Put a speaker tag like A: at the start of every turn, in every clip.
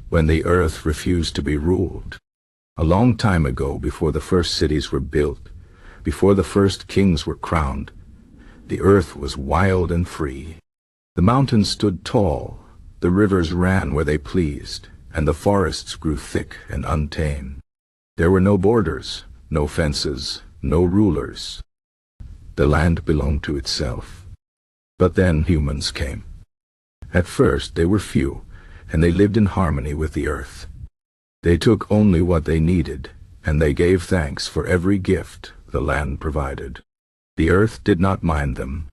A: when the earth refused to be ruled. A long time ago, before the first cities were built, before the first kings were crowned, the earth was wild and free. The mountains stood tall, the rivers ran where they pleased, and the forests grew thick and untamed. There were no borders, no fences, no rulers. The land belonged to itself. But then humans came. At first they were few, and they lived in harmony with the earth. They took only what they needed, and they gave thanks for every gift the land provided. The earth did not mind them.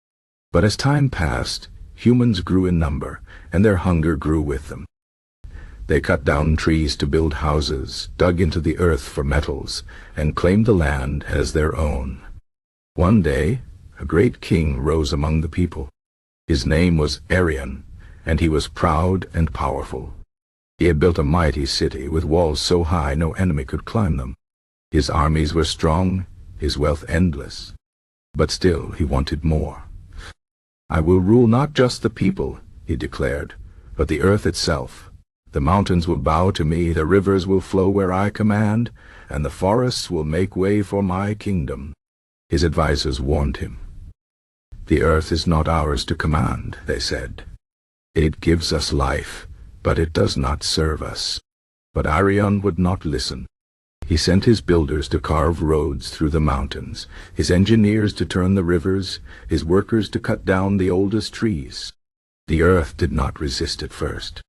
A: But as time passed, humans grew in number, and their hunger grew with them. They cut down trees to build houses, dug into the earth for metals, and claimed the land as their own. One day, a great king rose among the people. His name was Arion, and he was proud and powerful. He had built a mighty city with walls so high no enemy could climb them. His armies were strong, his wealth endless. But still he wanted more. "I will rule not just the people," he declared, "but the earth itself. The mountains will bow to me, the rivers will flow where I command, and the forests will make way for my kingdom." His advisers warned him. "The earth is not ours to command," they said. "It gives us life, but it does not serve us." But Arion would not listen. He sent his builders to carve roads through the mountains, his engineers to turn the rivers, his workers to cut down the oldest trees. The earth did not resist at first.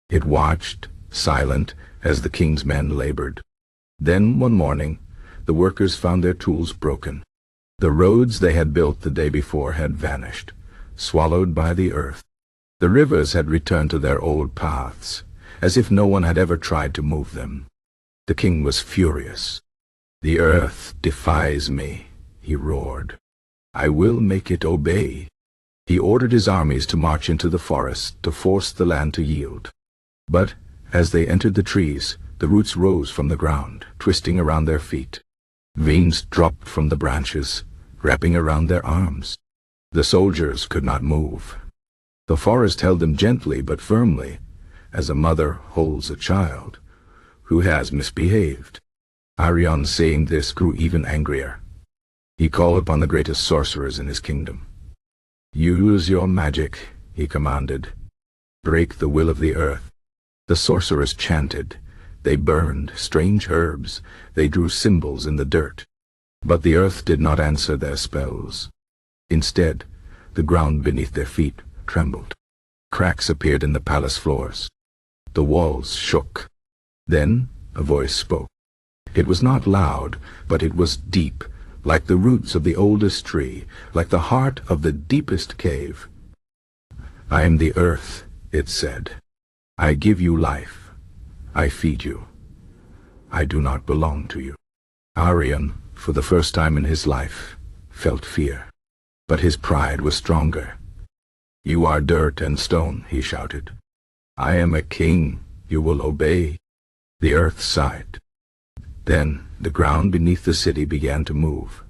A: It watched, silent, as the king's men labored. Then, one morning, the workers found their tools broken. The roads they had built the day before had vanished, swallowed by the earth. The rivers had returned to their old paths, as if no one had ever tried to move them. The king was furious. "The earth defies me," he roared. "I will make it obey." He ordered his armies to march into the forest to force the land to yield. But as they entered the trees, the roots rose from the ground, twisting around their feet. Veins dropped from the branches, wrapping around their arms. The soldiers could not move. The forest held them gently but firmly, as a mother holds a child who has misbehaved. Arion, seeing this, grew even angrier. He called upon the greatest sorcerers in his kingdom. "Use your magic," he commanded. "Break the will of the earth." The sorcerers chanted. They burned strange herbs. They drew symbols in the dirt. But the earth did not answer their spells. Instead, the ground beneath their feet trembled. Cracks appeared in the palace floors. The walls shook. Then a voice spoke. It was not loud, but it was deep, like the roots of the oldest tree, like the heart of the deepest cave. "I am the earth," it said. "I give you life. I feed you. I do not belong to you." Arion, for the first time in his life, felt fear. But his pride was stronger. "You are dirt and stone," he shouted. "I am a king. You will obey." The earth sighed. Then the ground beneath the city began to move.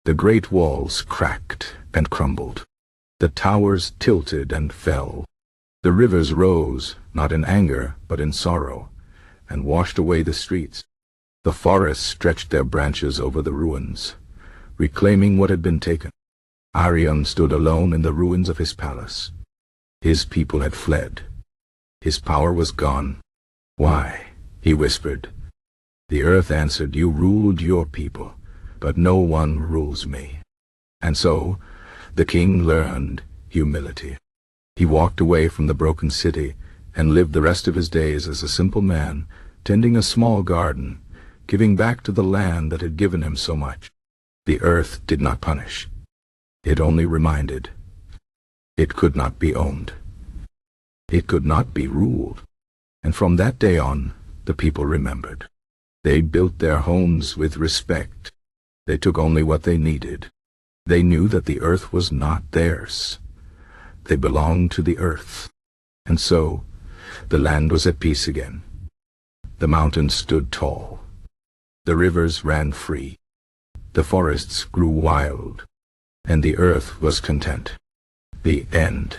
A: The great walls cracked and crumbled. The towers tilted and fell. The rivers rose, not in anger, but in sorrow, and washed away the streets. The forests stretched their branches over the ruins, reclaiming what had been taken. Arion stood alone in the ruins of his palace. His people had fled. His power was gone. "Why?" he whispered. The earth answered, "You ruled your people, but no one rules me." And so the king learned humility. He walked away from the broken city and lived the rest of his days as a simple man, tending a small garden, giving back to the land that had given him so much. The earth did not punish. It only reminded. It could not be owned. It could not be ruled. And from that day on, the people remembered. They built their homes with respect. They took only what they needed. They knew that the earth was not theirs. They belonged to the earth. And so, the land was at peace again. The mountains stood tall. The rivers ran free. The forests grew wild. And the earth was content. The end.